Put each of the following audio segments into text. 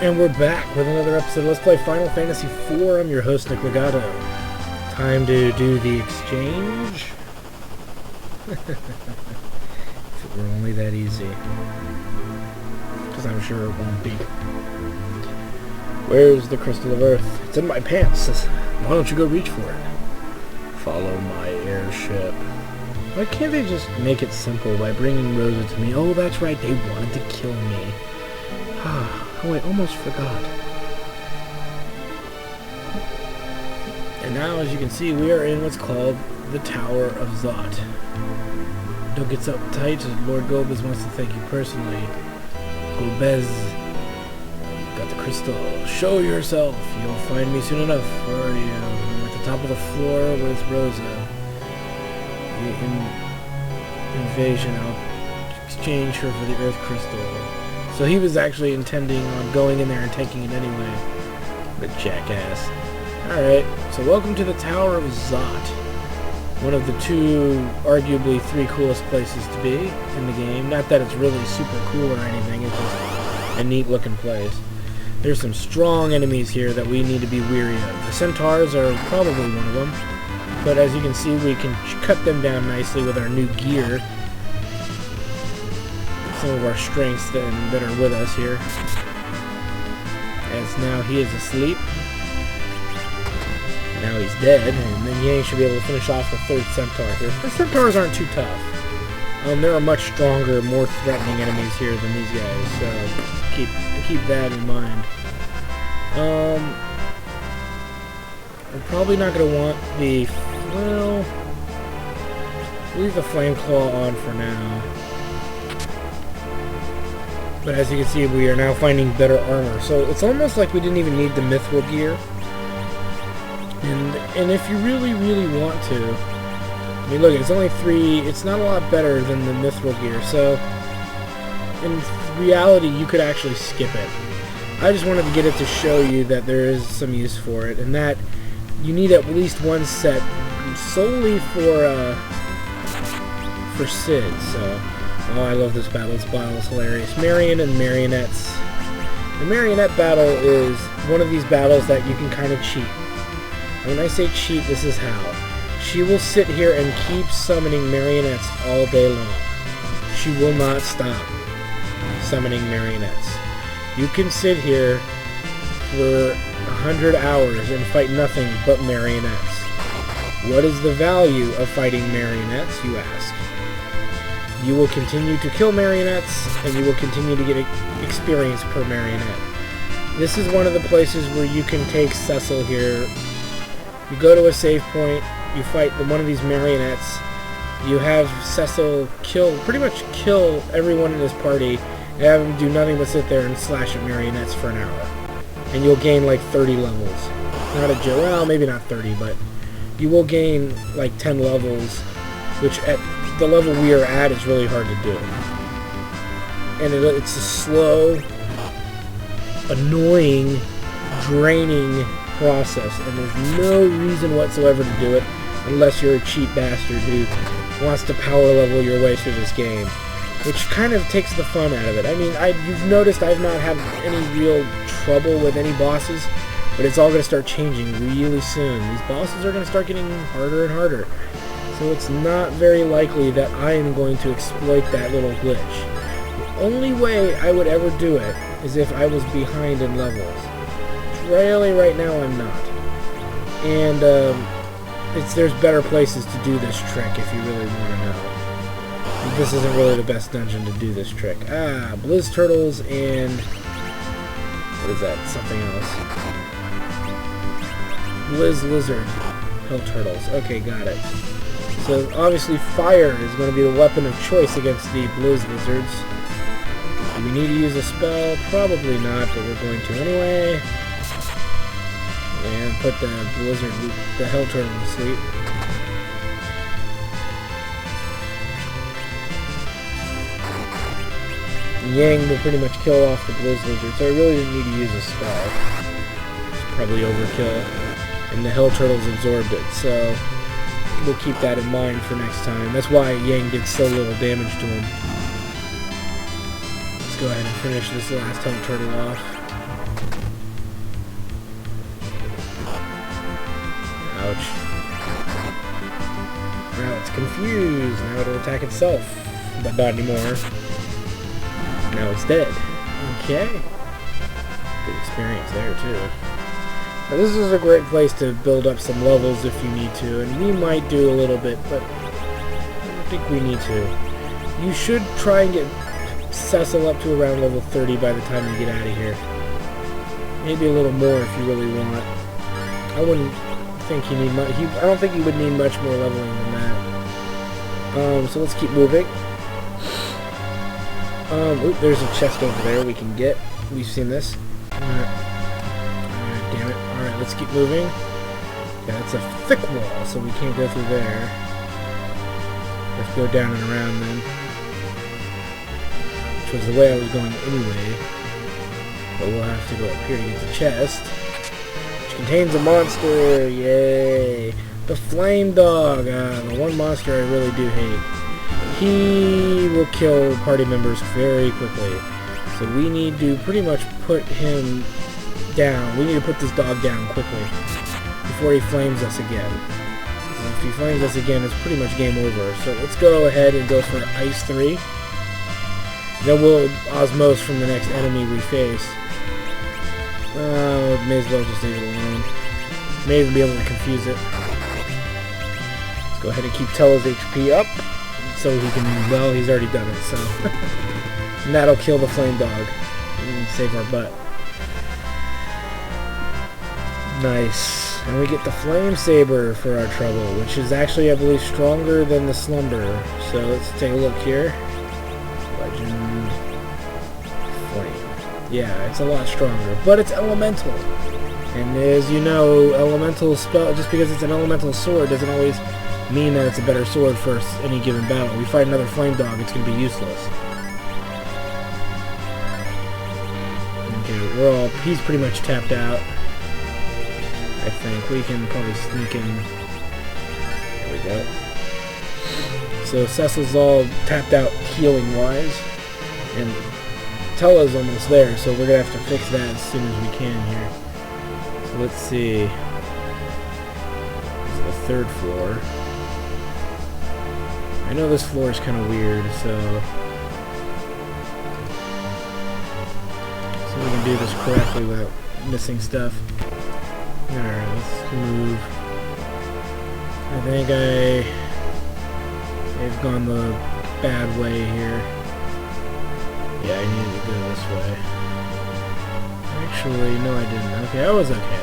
And we're back with another episode. Let's play Final Fantasy IV. I'm your host, Nick Legato. Time to do the exchange. If it were only that easy. Because I'm sure it won't be. Where's the Crystal of Earth? It's in my pants. Why don't you go reach for it? Follow my airship. Why can't they just make it simple by bringing Rosa to me? Oh, that's right. They wanted to kill me. Oh, I almost forgot. And now, as you can see, we are in what's called the Tower of Zot. Don't get so uptight. Lord Golbez wants to thank you personally. Golbez, got the crystal. Show yourself. You'll find me soon enough. Where are you? I'm at the top of the floor with Rosa. The invasion. I'll exchange her for the Earth Crystal. So he was actually intending on going in there and taking it anyway. The jackass. Alright, so welcome to the Tower of Zot. One of the arguably three coolest places to be in the game. Not that it's really super cool or anything, it's just a neat looking place. There's some strong enemies here that we need to be weary of. The centaurs are probably one of them. But as you can see, we can cut them down nicely with our new gear. Some of our strengths that are with us here. As now he is asleep. Now he's dead, and then Yang should be able to finish off the third centaur here. The centaurs aren't too tough. There are much stronger, more threatening enemies here than these guys, so keep that in mind. I'm probably not going to want the... Well, leave the flame claw on for now. But as you can see, we are now finding better armor. So it's almost like we didn't even need the mithril gear. And if you really, really want to... I mean, look, it's only 3... It's not a lot better than the mithril gear. So, in reality, you could actually skip it. I just wanted to get it to show you that there is some use for it. And that you need at least one set solely for Sid. So... Oh, I love this battle. This battle is hilarious. Marion and marionettes. The marionette battle is one of these battles that you can kind of cheat. When I say cheat, this is how. She will sit here and keep summoning marionettes all day long. She will not stop summoning marionettes. You can sit here for 100 hours and fight nothing but marionettes. What is the value of fighting marionettes, you ask? You will continue to kill marionettes, and you will continue to get experience per marionette. This is one of the places where you can take Cecil here. You go to a save point, you fight one of these marionettes, you have Cecil pretty much kill everyone in his party, and have him do nothing but sit there and slash at marionettes for an hour. And you'll gain like 30 levels. Not a joke, well, maybe not 30, but you will gain like 10 levels, which at the level we are at is really hard to do. And it's a slow, annoying, draining process, and there's no reason whatsoever to do it unless you're a cheap bastard who wants to power level your way through this game, which kind of takes the fun out of it. I mean, you've noticed I've not had any real trouble with any bosses, but it's all going to start changing really soon. These bosses are going to start getting harder and harder. So it's not very likely that I am going to exploit that little glitch. The only way I would ever do it is if I was behind in levels. Really, right now I'm not. And there's better places to do this trick if you really want to know. This isn't really the best dungeon to do this trick. Blizz Turtles and... What is that? Something else. Blizz Lizard. Hell Turtles. Okay, got it. So obviously fire is going to be the weapon of choice against the Blizz Lizards. Do we need to use a spell? Probably not, but we're going to anyway. And put the Hell Turtle to sleep. Yang will pretty much kill off the Blizz Lizard, so I really didn't need to use a spell. It's probably overkill. And the Hell Turtles absorbed it, so we'll keep that in mind for next time. That's why Yang did so little damage to him. Let's go ahead and finish this last Hell Turtle off. attack itself, but not anymore. Now it's dead. Okay. Good experience there, too. Now, this is a great place to build up some levels if you need to, and we might do a little bit, but I don't think we need to. You should try and get Cecil up to around level 30 by the time you get out of here. Maybe a little more if you really want. I wouldn't think you need much. I don't think you would need much more leveling than that. So let's keep moving. Oop, there's a chest over there we can get. We've seen this. Alright, damn it. Alright, let's keep moving. Yeah, that's a thick wall, so we can't go through there. Let's go down and around then. Which was the way I was going anyway. But we'll have to go up here to get the chest. Which contains a monster! Yay! The Flame Dog! The one monster I really do hate. He will kill party members very quickly. So we need to pretty much put him down. We need to put this dog down quickly before he flames us again. So if he flames us again, it's pretty much game over. So let's go ahead and go for Ice 3. Then we'll osmose from the next enemy we face. May as well just leave it alone. May even be able to confuse it. Let's go ahead and keep Tella's HP up. So he can, well, he's already done it, so. And that'll kill the Flame Dog. And save our butt. Nice. And we get the Flame Saber for our trouble, which is actually, I believe, stronger than the Slumber. So let's take a look here. Legend. Flame. Yeah, it's a lot stronger, but it's elemental. And as you know, elemental spell, just because it's an elemental sword doesn't always mean that it's a better sword for any given battle. We fight another Flame Dog, it's going to be useless. Okay, he's pretty much tapped out. I think we can probably sneak in. There we go. So Cecil's all tapped out healing wise, and Tella's almost there, so we're going to have to fix that as soon as we can here. So let's see. This is the 3rd floor. I know this floor is kind of weird, so we can do this correctly without missing stuff. Alright, let's move. I think I've gone the bad way here. Yeah, I needed to go this way. Actually, no I didn't. Okay, I was okay.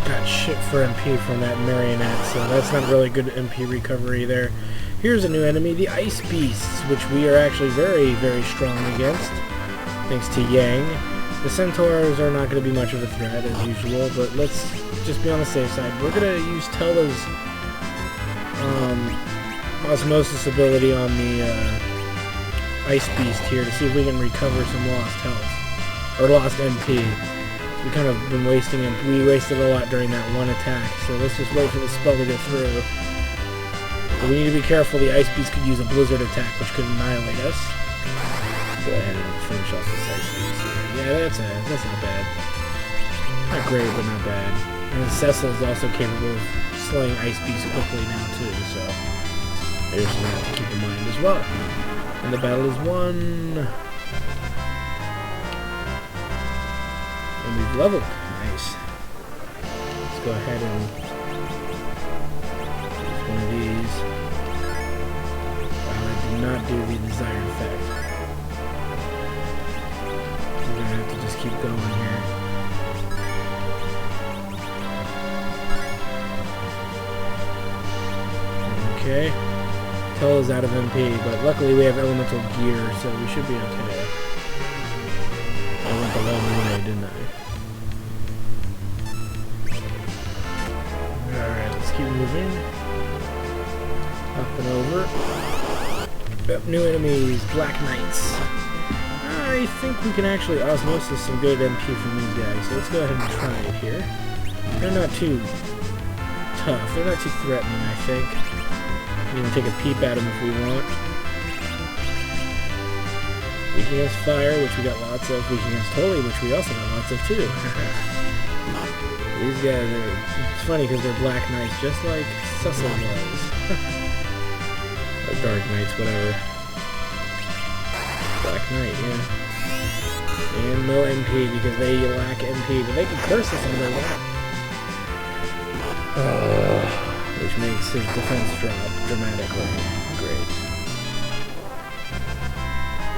Got shit for MP from that marionette, so that's not really good MP recovery there. Here's a new enemy, the Ice Beasts, which we are actually very, very strong against, thanks to Yang. The Centaurs are not going to be much of a threat, as usual, but let's just be on the safe side. We're going to use Tella's osmosis ability on the Ice Beast here to see if we can recover some lost health, or lost MP. We kind of been wasting it. We wasted a lot during that one attack, so let's just wait for the spell to go through. But we need to be careful. The Ice Beast could use a Blizzard attack, which could annihilate us. Go ahead and finish off this Ice Beast here. Yeah, that's not bad. Not great, but not bad. And Cecil is also capable of slaying Ice Beasts quickly now too, so there's that to keep in mind as well. And the battle is won. And we've leveled. Nice. Let's go ahead and use one of these. Wow, I did not do the desired effect. We're going to have to just keep going here. Okay. Tella's out of MP, but luckily we have elemental gear, so we should be okay. I went the long way, didn't I? Alright, let's keep moving. Up and over. Yep, new enemies, Black Knights. I think we can actually osmosis some good MP from these guys, so let's go ahead and try it here. They're not too tough, they're not too threatening, I think. We can take a peep at them if we want. Weak against fire, which we got lots of. Weak against holy, which we also got lots of too. These guys are, it's funny because they're Black Knights, just like Cecil was. Or Dark Knights, whatever. Black Knight, yeah. And no MP because they lack MP, but they can curse us on their lap. Which makes his defense drop dramatically. Great.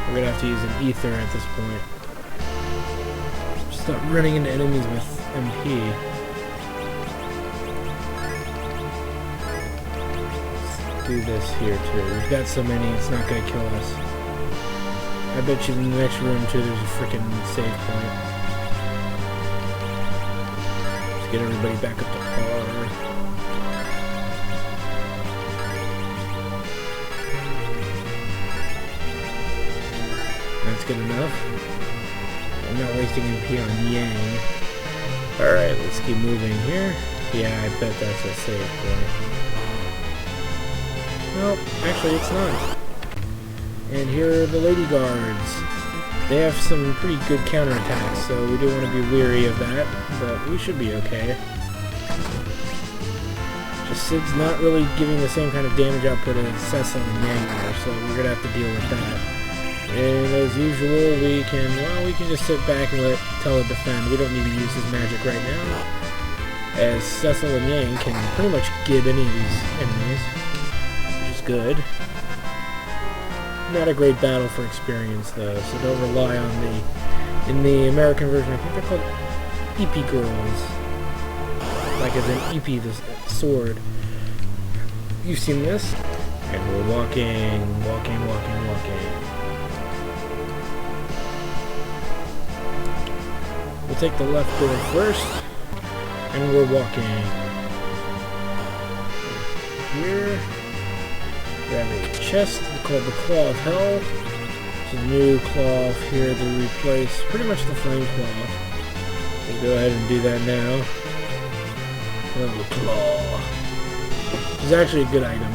We're gonna have to use an ether at this point. Stop running into enemies with MP. Let's do this here too. We've got so many, it's not gonna kill us. I bet you in the next room too there's a freaking save point. Let's get everybody back up to par. That's good enough. I'm not wasting MP on Yang. Alright, let's keep moving here. Yeah, I bet that's a save point. Nope, actually it's not. And here are the Lady Guards. They have some pretty good counterattacks, so we do want to be weary of that, but we should be okay. Just Sid's not really giving the same kind of damage output as Cecil and Yang are, so we're going to have to deal with that. And as usual, we can just sit back and let Tella defend. We don't need to use his magic right now, as Cecil and Yang can pretty much give any of these enemies, which is good. Not a great battle for experience though, so don't rely on in the American version, I think they're called EP girls. Like as in EP, the sword. You've seen this? And we're walking. We'll take the left door first, and we're walking. Here. Grab a chest called the Claw of Hell. It's a new claw here to replace pretty much the Flame Claw. We'll go ahead and do that now. The Claw. Which is actually a good item.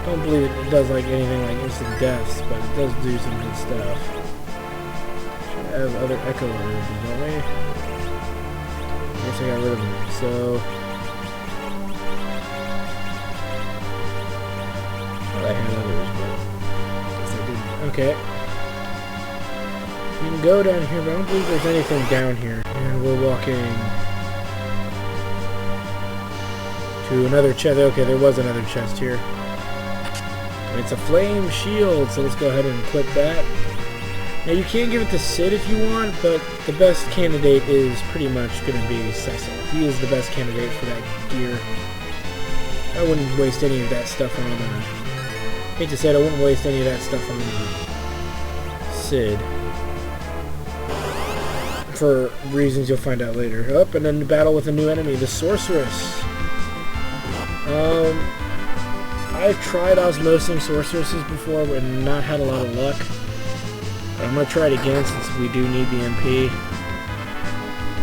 Don't believe it does like anything like instant deaths, but it does do some good stuff. Should have other echo herbs, don't we? I guess I got rid of them. So I had others, but I guess I didn't. Okay. We can go down here, but I don't believe there's anything down here. And we're walking to another chest. Okay, there was another chest here. It's a flame shield, so let's go ahead and equip that. Now you can give it to Sid if you want, but the best candidate is pretty much going to be Cecil. He is the best candidate for that gear. I wouldn't waste any of that stuff on hate to say it, I wouldn't waste any of that stuff on Sid. For reasons you'll find out later. Up and then the battle with a new enemy, the Sorceress. I've tried osmosing sorceresses before but not had a lot of luck. But I'm going to try it again since we do need the MP.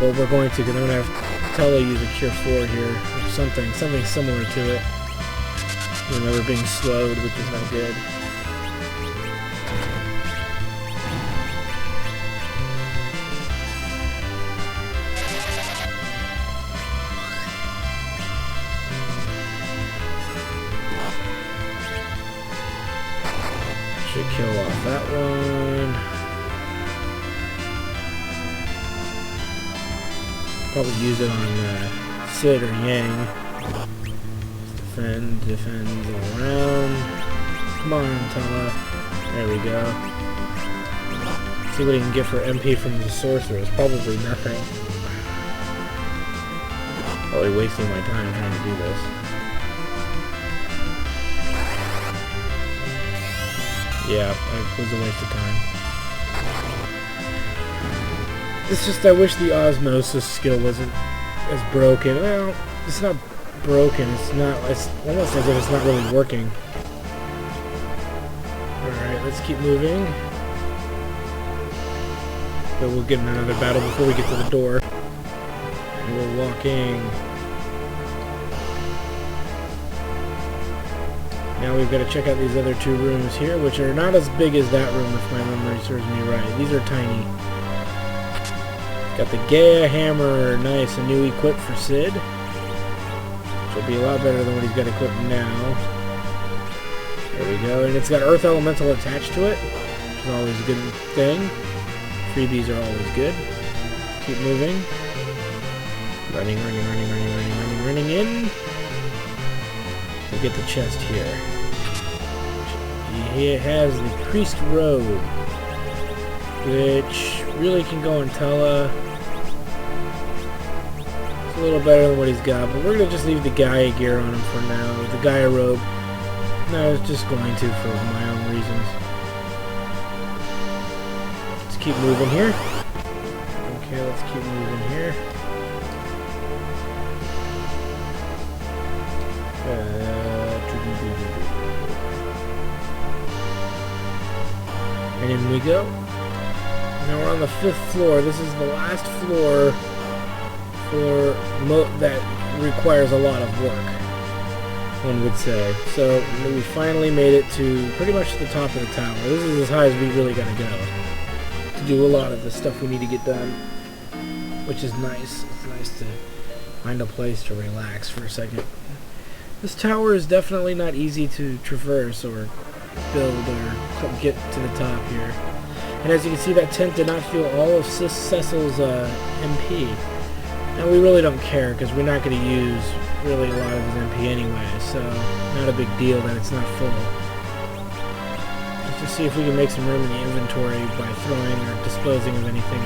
Well, we're going to, because I'm going to have Tella use a Cure 4 here, or something similar to it. Even though we're being slowed, which is not good. Should kill off that one. Probably use it on Sid or Yang. Defend all around. Come on, Tella. There we go. See what he can get for MP from the sorceress. Probably nothing. Probably wasting my time trying to do this. Yeah, it was a waste of time. It's just I wish the osmosis skill wasn't as broken. Well, it's not broken. It's almost as if it's not really working. Alright, let's keep moving. But we'll get in another battle before we get to the door. And we're walking. Now we've got to check out these other two rooms here, which are not as big as that room if my memory serves me right. These are tiny. Got the Gaia hammer, nice, a new equip for Sid. Which will be a lot better than what he's got equipped now. There we go. And it's got Earth Elemental attached to it, which is always a good thing. Freebies are always good. Keep moving. Running in. We get the chest here. He has the Priest Robe, which really can go in Tella. It's a little better than what he's got, but we're going to just leave the Gaia gear on him for now. The Gaia Robe. No, I was just going to for my own reasons. Let's keep moving here. Okay, let's keep moving here. And in we go. Now we're on the 5th floor. This is the last floor that requires a lot of work, one would say. So we finally made it to pretty much the top of the tower. This is as high as we really gotta go to do a lot of the stuff we need to get done, which is nice. It's nice to find a place to relax for a second. This tower is definitely not easy to traverse or build or get to the top here. And as you can see, that tent did not feel all of Cecil's MP. Now we really don't care because we're not going to use really a lot of his MP anyway, so not a big deal that it's not full. Let's just see if we can make some room in the inventory by throwing or disposing of anything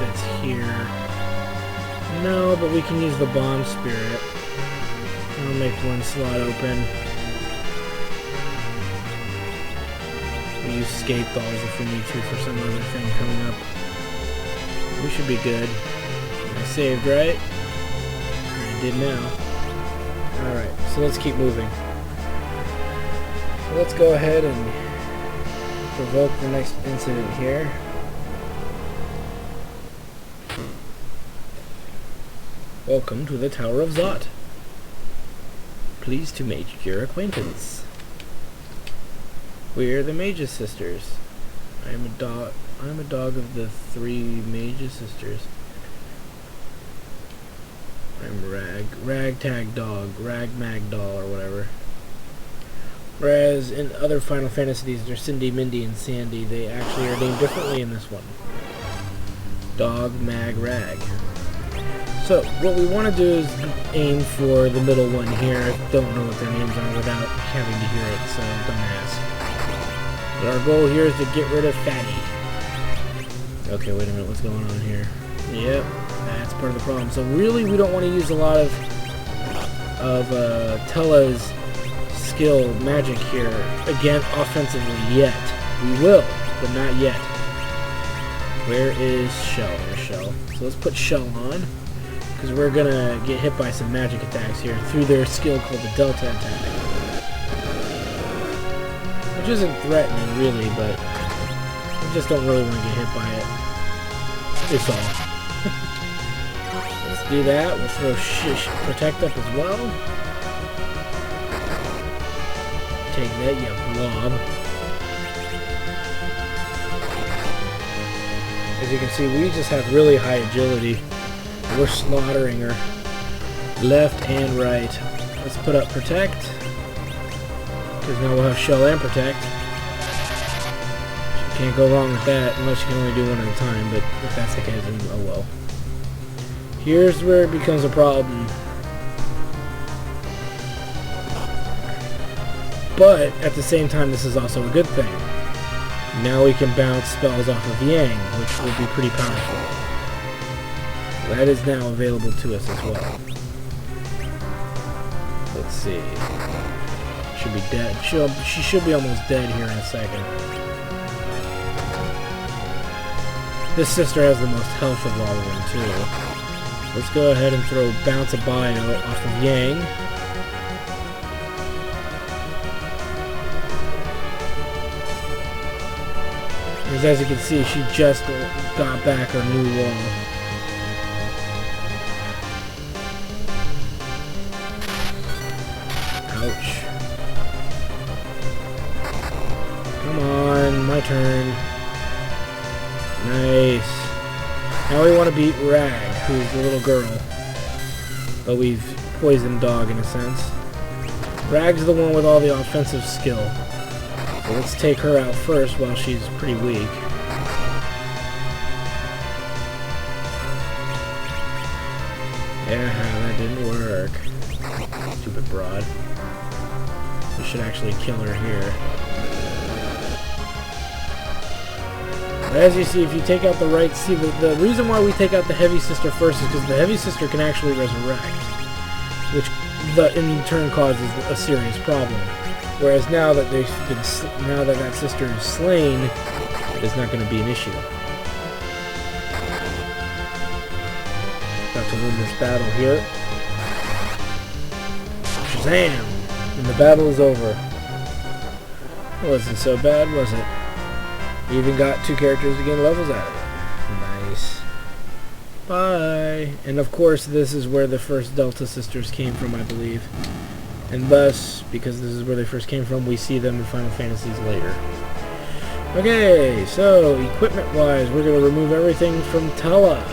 that's here. No, but we can use the bomb spirit. I'll make one slot open. We use escape balls if we need to for some other thing coming up. We should be good. I saved, right? I did now. Alright, so let's keep moving. So let's go ahead and provoke the next incident here. Welcome to the Tower of Zot. Pleased to make your acquaintance. We're the Mage's Sisters. I am a dog of the 3 Mage's Sisters. I'm Ragtag Dog, Ragmag Doll, or whatever. Whereas in other Final Fantasies, they're Cindy, Mindy, and Sandy. They actually are named differently in this one. Dog, Mag, Rag. So, what we want to do is aim for the middle one here. I don't know what their names are without having to hear it, so don't ask. But our goal here is to get rid of Fatty. Okay, wait a minute, what's going on here? Yep, that's part of the problem. So really, we don't want to use a lot of Tella's skill magic here, again, offensively, yet. We will, but not yet. Where is Shell? There's Shell. So let's put Shell on, because we're going to get hit by some magic attacks here through their skill called the Delta attack. Which isn't threatening, really, but we just don't really want to get hit by it. It's all. Let's do that. We'll throw Protect up as well. Take that, you blob. As you can see, we just have really high agility. We're slaughtering her left and right. Let's put up Protect, because now we'll have Shell and Protect. Can't go wrong with that, unless you can only do one at a time, but if that's the case, then oh well. Here's where it becomes a problem. But, at the same time, this is also a good thing. Now we can bounce spells off of Yang, which will be pretty powerful. That is now available to us as well. Let's see. Should be dead. She should be almost dead here in a second. This sister has the most health of all of them, too. Let's go ahead and throw Bounce a Bio off of Yang. Because as you can see, she just got back her new wall. Ouch. Come on, my turn. Nice. Now we want to beat Rag, who's the little girl. But we've poisoned Dog in a sense. Rag's the one with all the offensive skill. So let's take her out first while she's pretty weak. Yeah, that didn't work. Stupid broad. We should actually kill her here. But as you see, if you take out the right... See, the reason why we take out the Heavy Sister first is because the Heavy Sister can actually resurrect. Which in turn causes a serious problem. Whereas now that that sister is slain, it's not going to be an issue. About to win this battle here. Shazam! And the battle is over. It wasn't so bad, was it? We even got 2 characters to gain levels out of it. Nice. Bye! And of course, this is where the first Delta Sisters came from, I believe. And thus, because this is where they first came from, we see them in Final Fantasies later. Okay, so equipment-wise, we're going to remove everything from Tella.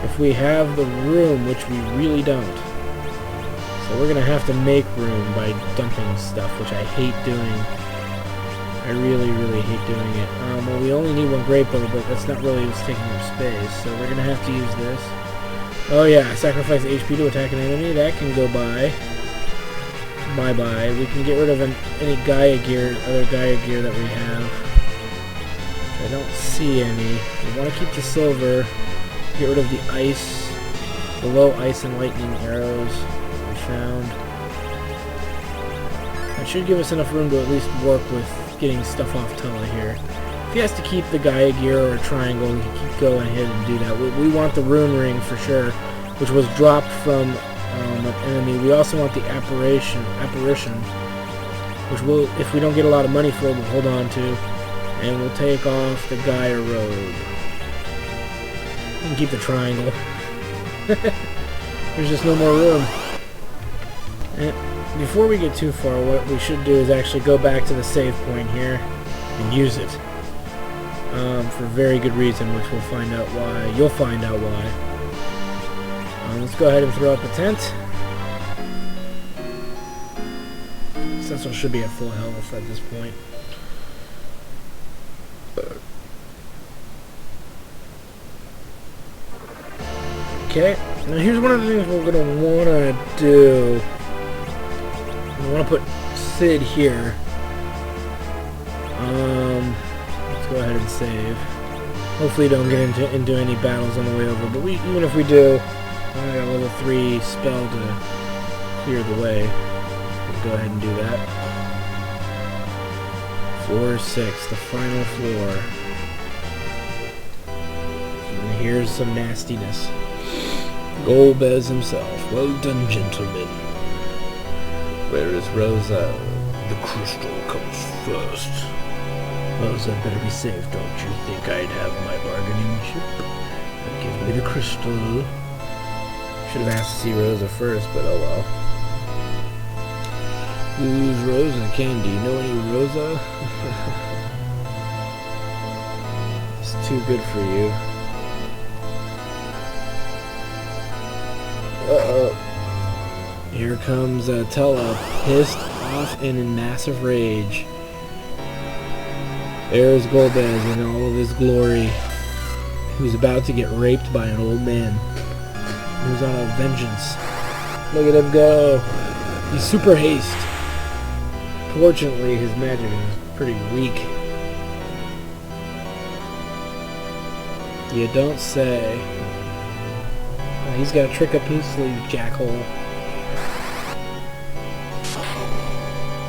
If we have the room, which we really don't. So we're going to have to make room by dumping stuff, which I hate doing. I really, really hate doing it. Well, we only need 1 great bow, but that's not really what's taking up space, so we're going to have to use this. Oh yeah, sacrifice HP to attack an enemy. That can go by. Bye-bye. We can get rid of any Gaia gear, other Gaia gear that we have. I don't see any. We want to keep the silver. Get rid of the ice, the low ice and lightning arrows that we found. That should give us enough room to at least work with getting stuff off Tella here. If he has to keep the Gaia gear or a triangle, he can keep going ahead and do that. We want the rune ring for sure, which was dropped from an enemy. We also want the apparition, which we'll, if we don't get a lot of money for it, we'll hold on to. And we'll take off the Gaia robe. We can keep the triangle. There's just no more room. And before we get too far, what we should do is actually go back to the save point here and use it. For very good reason, which we'll find out why. You'll find out why. Let's go ahead and throw up a tent. Cecil should be at full health at this point. Okay, now here's one of the things we're going to want to do. I want to put Sid here. Let's go ahead and save. Hopefully don't get into any battles on the way over, but even if we do, I got a level 3 spell to clear the way. We'll go ahead and do that. Floor 6, the final floor. And here's some nastiness. Golbez himself. Well done, gentlemen. Where is Rosa? The crystal comes first. Rosa better be safe, don't you think I'd have my bargaining chip? But give me the crystal. Should have asked to see Rosa first, but oh well. Who's Rosa? Cain, do you know any Rosa? It's too good for you. Uh-oh. Here comes Tella, pissed off and in massive rage. There's Golbez in all of his glory, who's about to get raped by an old man. Who's on a vengeance. Look at him go. He's super haste. Fortunately, his magic is pretty weak. You don't say. He's got a trick up his sleeve, jackhole.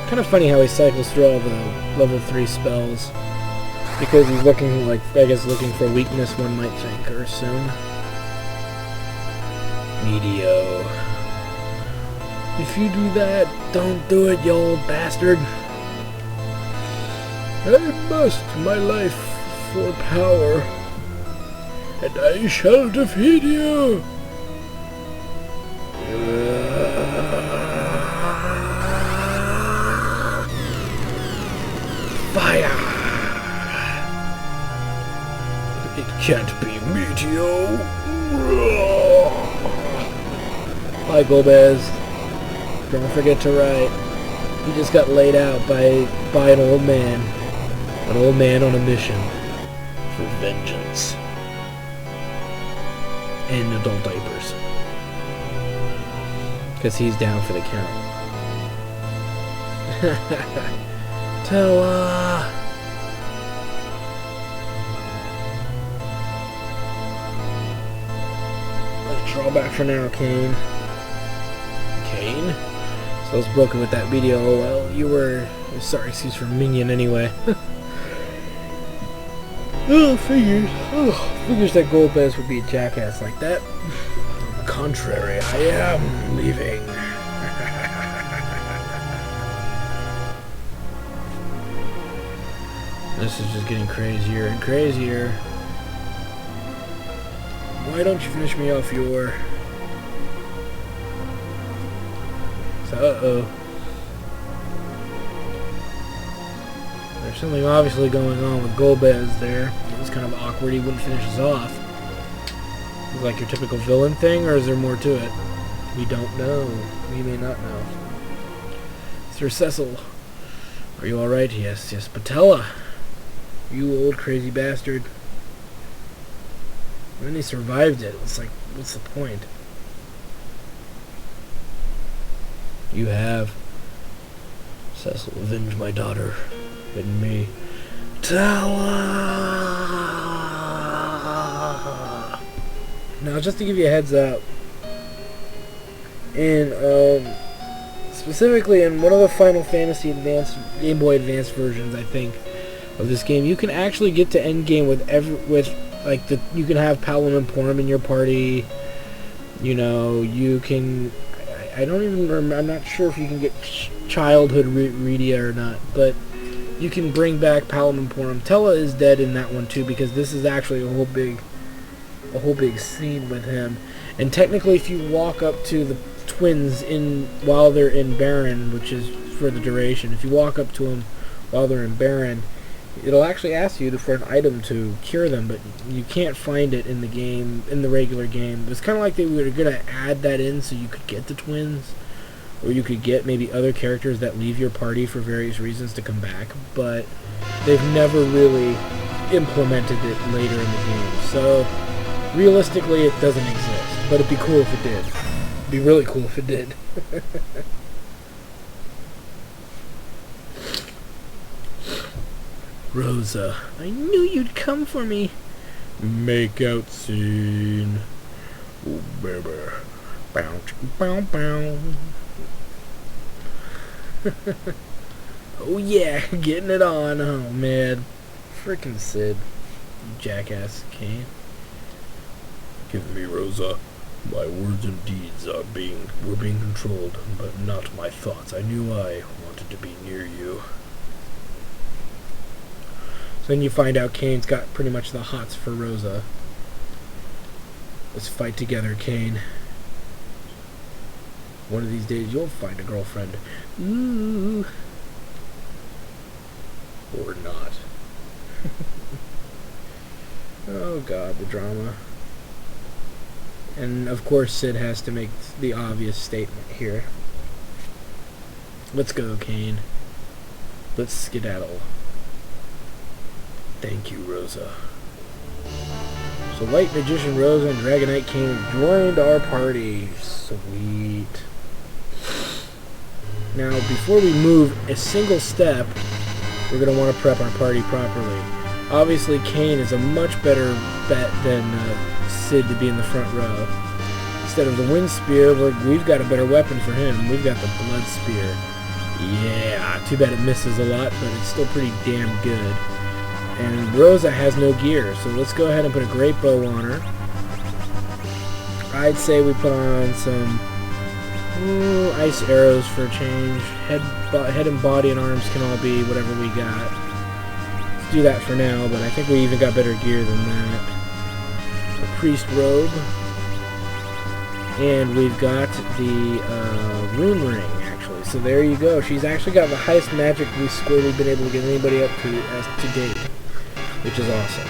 Kind of funny how he cycles through all the level 3 spells. Because he's looking like, I guess looking for weakness, one might think, or assume. Medio. If you do that, don't do it, you old bastard. I must my life for power, and I shall defeat you. Fire! It can't be Meteor. Hi, Gomez. Don't forget to write. He just got laid out by an old man. An old man on a mission for vengeance. And adult diapers. Because he's down for the count. Tella! Let's draw back for now, Cain. Cain? So I was broken with that video. Well, you were... Sorry, excuse for minion anyway. Figures that Golbez would be a jackass like that. On the contrary, I am leaving. This is just getting crazier and crazier. Why don't you finish me off your... So, uh-oh. There's something obviously going on with Golbez there. It was kind of awkward. He wouldn't finish us off. Is it like your typical villain thing, or is there more to it? We don't know. We may not know. Sir Cecil, are you alright? Yes, yes. Patella, you old crazy bastard. And then he survived it. It's like, what's the point? You have. Cecil, avenge my daughter. And me. Tella! Now, just to give you a heads up, in, specifically in one of the Final Fantasy Game Boy Advance versions, I think, of this game, you can actually get to endgame with you can have Palom and Porum in your party. You know, you can... I don't even remember... I'm not sure if you can get Childhood Redia or not, but you can bring back Palom and Porum. Tella is dead in that one, too, because this is actually a whole big scene with him. And technically, if you walk up to the twins while they're in Baron, which is for the duration, if you walk up to them while they're in Baron, it'll actually ask you for an item to cure them, but you can't find it in the game, in the regular game. It's kind of like they were going to add that in so you could get the twins, or you could get maybe other characters that leave your party for various reasons to come back, but they've never really implemented it later in the game. So, realistically, it doesn't exist, but it'd be cool if it did. It'd be really cool if it did. Rosa, I knew you'd come for me. Make out scene. Oh, baby. Bow, bow, bow. Oh, yeah, getting it on. Oh, man. Frickin' Sid. You jackass, Cain. Give me, Rosa. My words and deeds were being controlled, but not my thoughts. I knew I wanted to be near you. So then you find out Cain's got pretty much the hots for Rosa. Let's fight together, Cain. One of these days you'll find a girlfriend. Ooh. Or not. Oh god, the drama. And of course Sid has to make the obvious statement here. Let's go, Cain. Let's skedaddle. Thank you, Rosa. So White Magician Rosa and Dragonite Cain have joined our party. Sweet. Now, before we move a single step, we're going to want to prep our party properly. Obviously, Cain is a much better bet than Sid to be in the front row. Instead of the Wind Spear, we've got a better weapon for him. We've got the Blood Spear. Yeah, too bad it misses a lot, but it's still pretty damn good. And Rosa has no gear, so let's go ahead and put a great bow on her. I'd say we put on some ice arrows for a change. Head and body and arms can all be whatever we got. Let's do that for now, but I think we even got better gear than that. A priest robe. And we've got the rune ring, actually. So there you go. She's actually got the highest magic score we've been able to get anybody up to date, which is awesome.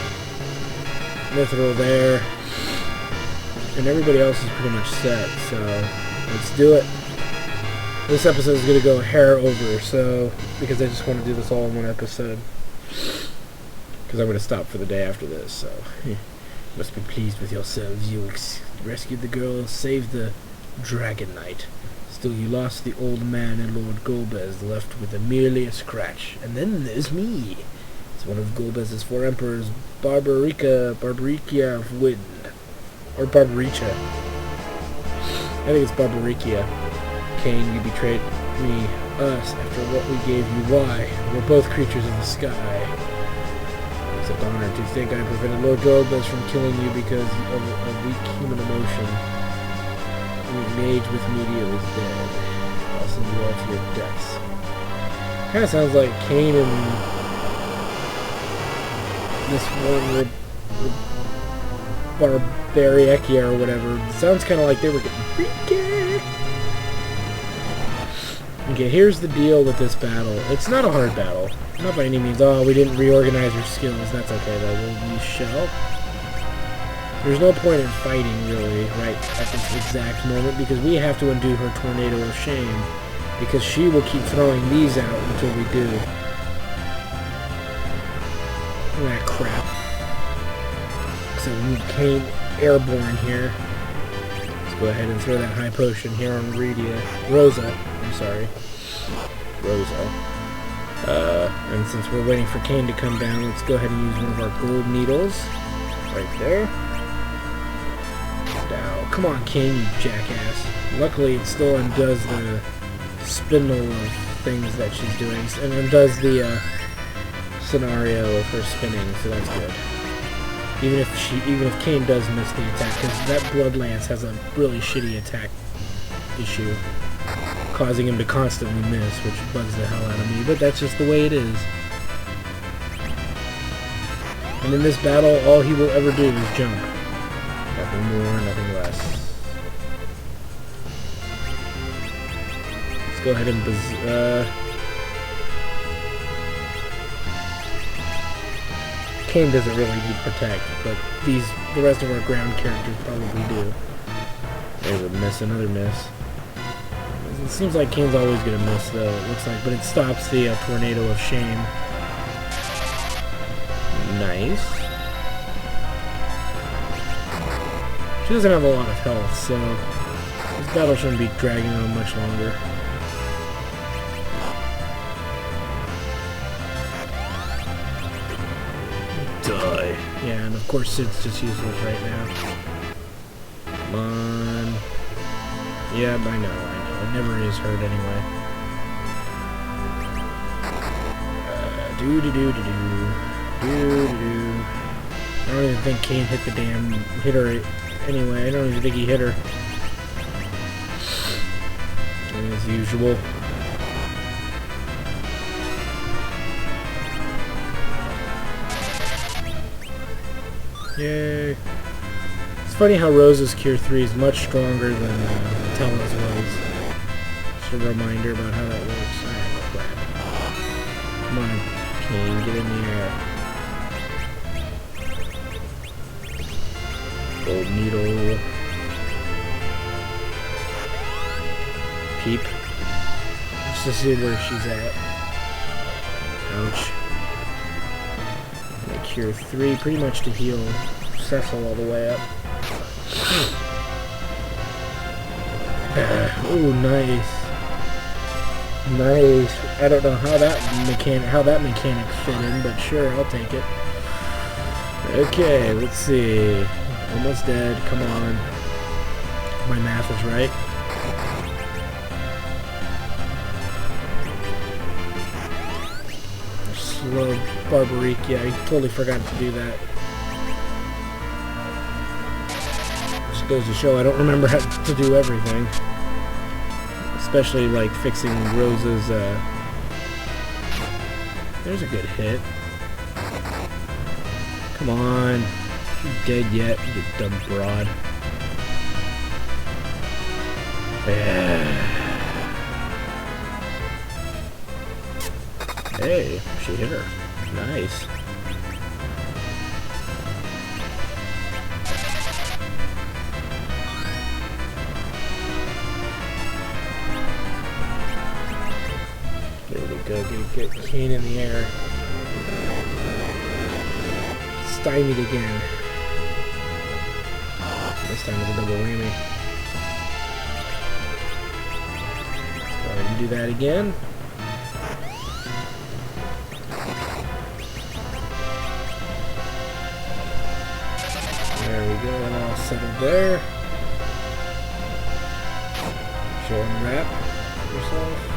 Mithril there. And everybody else is pretty much set, so Let's do it. This episode is going to go hair over, so because I just want to do this all in one episode. Because I'm going to stop for the day after this, so must be pleased with yourselves. You rescued the girl, saved the Dragon Knight. Still, you lost the old man and Lord Golbez, left with merely a scratch. And then there's me. It's one of Golbez's 4 emperors, Barbarica of Wind. Or Barbarica. I think it's Barbarica. Cain, you betrayed me, us, after what we gave you. Why? We're both creatures of the sky. It's an honor to think I prevented Lord Golbez from killing you because of a weak human emotion. The mage with media was dead. I'll send you all to your deaths. Kind of sounds like Cain and this one Barbaricia or whatever. Sounds kind of like they were getting freaky. Okay, here's the deal with this battle. It's not a hard battle. Not by any means. Oh, we didn't reorganize our skills. That's okay, though. We shall. There's no point in fighting, really, right at this exact moment, because we have to undo her tornado of shame, because she will keep throwing these out until we do. That crap. So we came airborne here. Let's go ahead and throw that high potion here on Rosa. I'm sorry. Rosa. And since we're waiting for Cain to come down, let's go ahead and use one of our gold needles. Right there. Now, come on, Cain, you jackass. Luckily, it still undoes the spindle of things that she's doing, and undoes the scenario of her spinning, so that's good. Even if Cain does miss the attack, because that Blood Lance has a really shitty attack issue, causing him to constantly miss, which bugs the hell out of me, but that's just the way it is. And in this battle, all he will ever do is jump. Nothing more, nothing less. Let's go ahead and Cain doesn't really need protect, but the rest of our ground characters probably do. There's a miss, another miss. It seems like Cain's always gonna miss, though, it looks like, but it stops the tornado of shame. Nice. She doesn't have a lot of health, so this battle shouldn't be dragging on much longer. Die. Yeah, and of course Sid's just useless right now. Come on. Yeah, I know. It never is hurt anyway. I don't even think Cain hit her anyway. I don't even think he hit her. As usual. Yay. It's funny how Rosa's Cure 3 is much stronger than Tella's was. Just a reminder about how that works. Ah, crap. Come on, Cain, get in the air. Gold needle. Peep. Just to see where she's at. Ouch. And Cure 3 pretty much to heal Cecil all the way up. Ooh, nice. Nice. I don't know how that mechanic fit in, but sure, I'll take it. Okay, let's see. Almost dead. Come on. My math is right. Slow Barbarica. I totally forgot to do that. Just goes to show I don't remember how to do everything. Especially like fixing Rosa's, there's a good hit. Come on. You dead yet, you dumb broad. Hey, she hit her. Nice. Get Cain in the air. Stymied again. This time with a double whammy. Let's go ahead and do that again. There we go, and all settled there. Show and wrap yourself.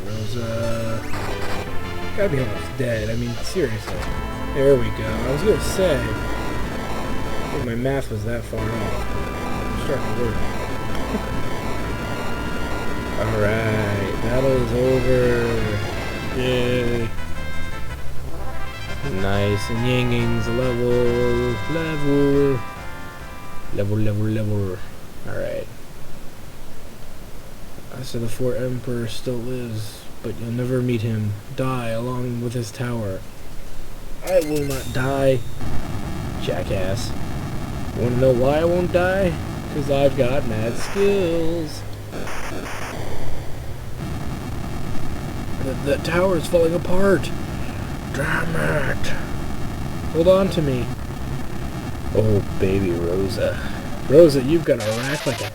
Rosa. Gotta be almost dead. I mean, seriously. There we go. I was gonna say, I think my math was that far off. I'm starting to work. Alright, battle is over. Yay. Nice, and Yanging's level. Alright. So the Four Emperor still lives, but you'll never meet him. Die along with his tower. I will not die, jackass. You wanna know why I won't die? Because I've got mad skills. The tower is falling apart. Damn it. Hold on to me. Oh, baby Rosa. Rosa, you've got a rack like a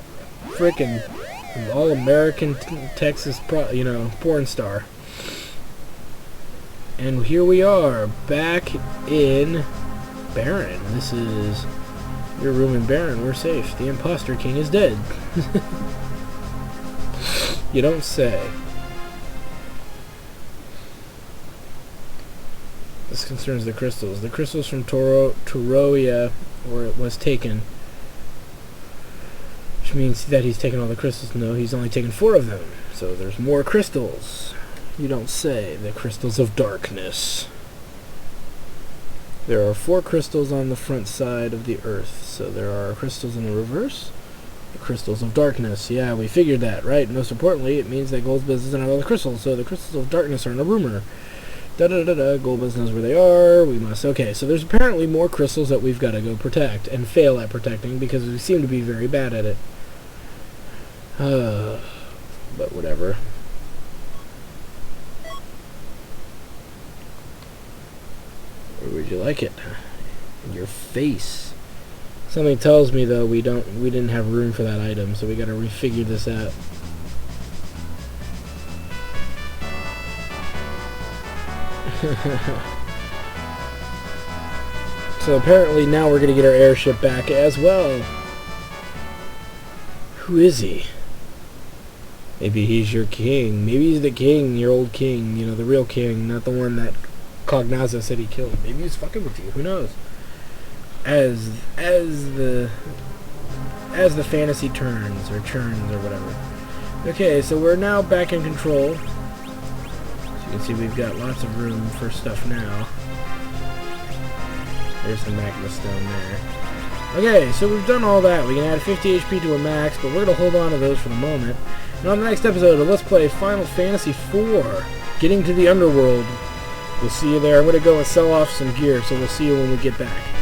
frickin' all-American Texas porn star. And here we are, back in Baron. This is your room in Baron. We're safe. The imposter king is dead. You don't say. This concerns the crystals. The crystals from Toroia was taken. Which means that he's taken all the crystals. No, he's only taken 4 of them. So there's more crystals. You don't say. The crystals of darkness. There are 4 crystals on the front side of the earth. So there are crystals in the reverse. The crystals of darkness. Yeah, we figured that, right? Most importantly, it means that Goldsmith doesn't have all the crystals. So the crystals of darkness aren't a rumor. Da-da-da-da, Goldsmith knows where they are. We must... Okay, so there's apparently more crystals that we've got to go protect. And fail at protecting because we seem to be very bad at it. But whatever. Where would you like it? In your face. Something tells me though we didn't have room for that item, so we gotta refigure this out. So apparently now we're gonna get our airship back as well. Who is he? Maybe he's your king. Maybe he's the king, your old king, you know, the real king, not the one that Cognaza said he killed. Maybe he's fucking with you. Who knows? As the fantasy turns or churns or whatever. Okay, so we're now back in control. As you can see, we've got lots of room for stuff now. There's the magma stone there. Okay, so we've done all that. We can add 50 HP to a max, but we're going to hold on to those for the moment. And on the next episode of Let's Play Final Fantasy IV, Getting to the Underworld. We'll see you there. I'm going to go and sell off some gear, so we'll see you when we get back.